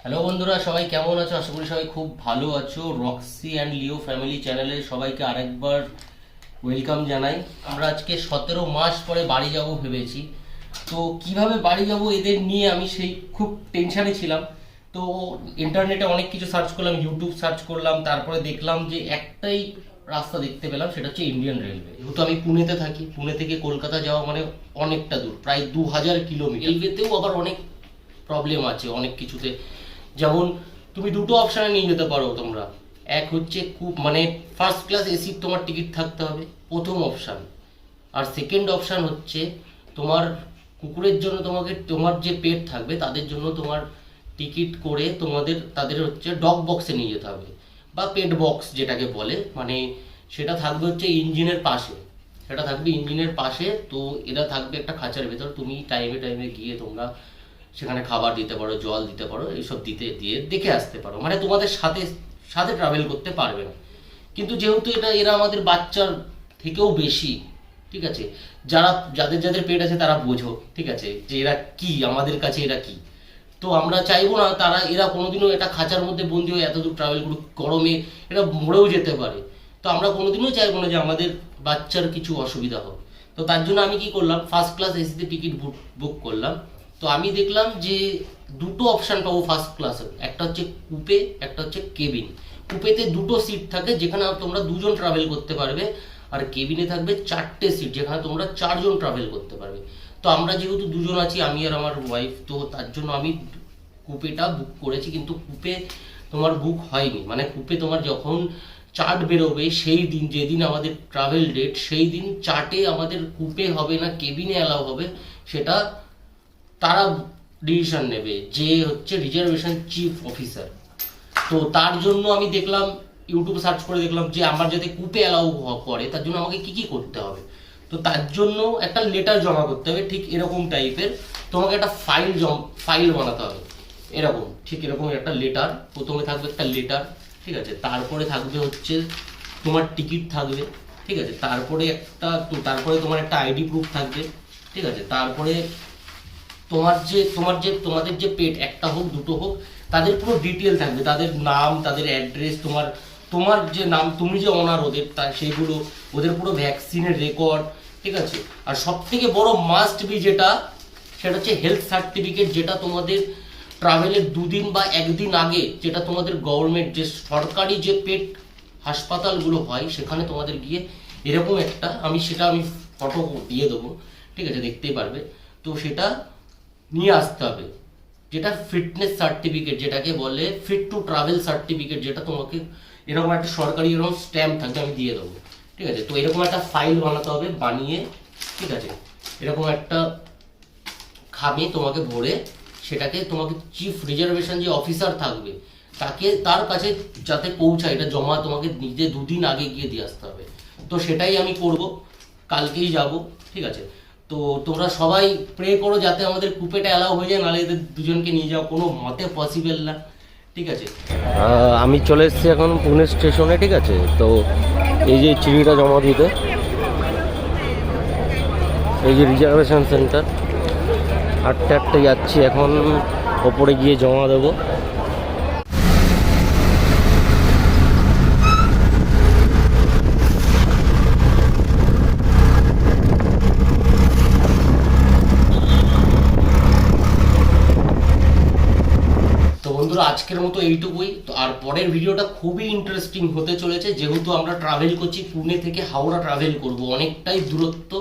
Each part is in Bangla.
হ্যালো বন্ধুরা, সবাই কেমন আছো? আশা করি সবাই খুব ভালো আছো। রক্সি অ্যান্ড লিও ফ্যামিলি চ্যানেলে সবাইকে আরেকবার ওয়েলকাম জানাই। আমরা আজকে 17 মাস পরে বাড়ি যাব ভেবেছি। তো কিভাবে বাড়ি যাব এদের নিয়ে আমি সেই খুব টেনশানে ছিলাম। তো ইন্টারনেটে অনেক কিছু সার্চ করলাম, ইউটিউব সার্চ করলাম, তারপরে দেখলাম যে একটাই রাস্তা দেখতে পেলাম, সেটা হচ্ছে ইন্ডিয়ান রেলওয়ে। যেহেতু আমি পুনেতে থাকি, পুনে থেকে কলকাতা যাওয়া মানে অনেকটা দূর, প্রায় 2000 কিলোমিটার। রেলওয়েতেও আবার অনেক প্রবলেম আছে অনেক কিছুতে। যেমন তুমি দুটো অপশানে নিয়ে যেতে পারো তোমরা। এক হচ্ছে খুব মানে ফার্স্ট ক্লাস এসির তোমার টিকিট থাকতে হবে, প্রথম অপশান। আর সেকেন্ড অপশান হচ্ছে তোমার কুকুরের জন্য তোমাকে, তোমার যে পেট থাকবে তাদের জন্য তোমার টিকিট করে তাদের হচ্ছে ডগ বক্সে নিয়ে যেতে হবে, বা পেট বক্স যেটাকে বলে। মানে সেটা থাকবে হচ্ছে ইঞ্জিনের পাশে, সেটা থাকবে ইঞ্জিনের পাশে। তো এরা থাকবে একটা খাঁচার ভেতর, তুমি টাইমে টাইমে গিয়ে তোমরা সেখানে খাবার দিতে পারো, জল দিতে পারো, এইসব দিয়ে দেখে আসতে পারো। মানে তোমাদের সাথে সাথে ট্রাভেল করতে পারবে না। কিন্তু যেহেতু এরা আমাদের বাচ্চার থেকেও বেশি, ঠিক আছে, যাদের যাদের পেট আছে তারা বোঝো, ঠিক আছে, যে এরা কি আমাদের কাছে, এরা কি। তো আমরা চাইবো না এরা কোনোদিনও এটা খাঁচার মধ্যে বন্দি হয়ে এতদূর ট্রাভেল করুক, গরমে এরা মরেও যেতে পারে। তো আমরা কোনোদিনও চাইবো না যে আমাদের বাচ্চার কিছু অসুবিধা হোক। তো তার জন্য আমি কি করলাম, ফার্স্ট ক্লাস এসিতে টিকিট বুক করলাম। তো আমি দেখলাম যে দুটো অপশান পাবো ফার্স্ট ক্লাসে, একটা হচ্ছে কুপে, একটা হচ্ছে কেবিন। কুপেতে দুটো সিট থাকে যেখানে তোমরা দুজন ট্রাভেল করতে পারবে, আর কেবিনে থাকবে 4টে সিট যেখানে তোমরা 4জন ট্রাভেল করতে পারবে। তো আমরা যেহেতু দুজন আছি, আমি আর আমার ওয়াইফ, তো তার জন্য আমি কুপেটা বুক করেছি। কিন্তু কুপে তোমার বুক হয়নি, মানে কুপে তোমার যখন চার্ট বেরোবে সেই দিন, যেদিন আমাদের ট্রাভেল ডেট, সেই দিন চার্টে আমাদের কুপে হবে না কেবিনে অ্যালাউ হবে সেটা তারা ডিসিশন নেবে, যে হচ্ছে রিজার্ভেশন চিফ অফিসার। তো তার জন্য আমি দেখলাম, ইউটিউবে সার্চ করে দেখলাম যে আমার যাতে কুপে অ্যালাউ করে তার জন্য আমাকে কি কি করতে হবে। তো তার জন্য একটা লেটার জমা করতে হবে, ঠিক এরকম টাইপের। তোমাকে একটা ফাইল বানাতে হবে, এরকম, ঠিক এরকম একটা লেটার। প্রথমে থাকবে একটা লেটার, ঠিক আছে, তারপরে থাকবে হচ্ছে তোমার টিকিট থাকবে, ঠিক আছে, তারপরে তোমার একটা আইডি প্রুফ থাকবে, ঠিক আছে, তারপরে তোমাদের যে পেট, একটা হোক দুটো হোক, তাদের পুরো ডিটেল থাকবে, তাদের নাম, তাদের অ্যাড্রেস, তোমার যে নাম, তুমি যে ওনার ওদের, সেইগুলো, ওদের পুরো ভ্যাকসিনের রেকর্ড, ঠিক আছে। আর সব থেকে বড় মাস্ট বি সেটা হচ্ছে হেলথ সার্টিফিকেট, যেটা তোমাদের ট্রাভেলের 2 দিন বা 1 দিন আগে, যেটা তোমাদের গভর্নমেন্ট যে সরকারি যে পেট হাসপাতালগুলো হয় সেখানে তোমাদের গিয়ে এরকম একটা, আমি ফটো দিয়ে দেবো, ঠিক আছে, দেখতেই পারবে। তো সেটা নিয়ে আসতে হবে, যেটা ফিটনেস সার্টিফিকেট, যেটাকে বলে ফিট টু ট্রাভেল সার্টিফিকেট, যেটা তোমাকে এরকম একটা সরকারি এরকম স্ট্যাম্প থাকবে, আমি দিয়ে দেবো, ঠিক আছে। তো এরকম একটা ফাইল বানাতে হবে, বানিয়ে, ঠিক আছে, এরকম একটা খামে তোমাকে ভরে, সেটাকে তোমাকে চিফ রিজার্ভেশন যে অফিসার থাকবে তার কাছে যাতে পৌঁছায়, এটা জমা তোমাকে নিজে 2 দিন আগে গিয়ে দিয়ে আসতে হবে। তো সেটাই আমি করব, কালকেই যাব, ঠিক আছে। তো তোমরা সবাই প্রে করো যাতে আমাদের কুপেটা অ্যালাউ হয়ে যায়, নাহলে এদের দুজনকে নিয়ে যাওয়া কোনো মতে পসিবল না, ঠিক আছে। আমি চলে এসেছি এখন পুনে স্টেশনে, ঠিক আছে। তো এই যে চিঠিটা জমা দিতে, এই যে রিজার্ভেশন সেন্টার, হাঁটতে হাঁটতে যাচ্ছি এখন, ওপরে গিয়ে জমা দেবো। আজকের মতো এইটুকুই। তো আর পরের ভিডিওটা খুবই ইন্টারেস্টিং হতে চলেছে, যেহেতু আমরা ট্রাভেল করছি, পুনে থেকে হাওড়া ট্রাভেল করব, অনেকটাই দূরত্ব,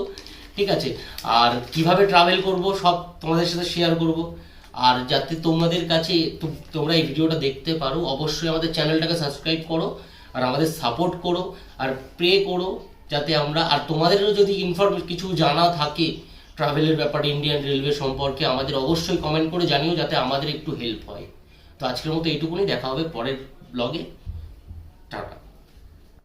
ঠিক আছে। আর কিভাবে ট্রাভেল করব সব তোমাদের সাথে শেয়ার করব। আর যাতে তোমাদের কাছে তোমরা এই ভিডিওটা দেখতে পারো, অবশ্যই আমাদের চ্যানেলটাকে সাবস্ক্রাইব করো, আর আমাদের সাপোর্ট করো, আর প্রে করো যাতে আমরা, আর তোমাদেরও যদি কিছু জানা থাকে ট্রাভেলের ব্যাপারে, ইন্ডিয়ান রেলওয়ে সম্পর্কে, আমাদের অবশ্যই কমেন্ট করে জানিও, যাতে আমাদের একটু হেল্প হয়। তো আজকের মতো এইটুকুনি, দেখা হবে পরের ব্লগে। টাটা।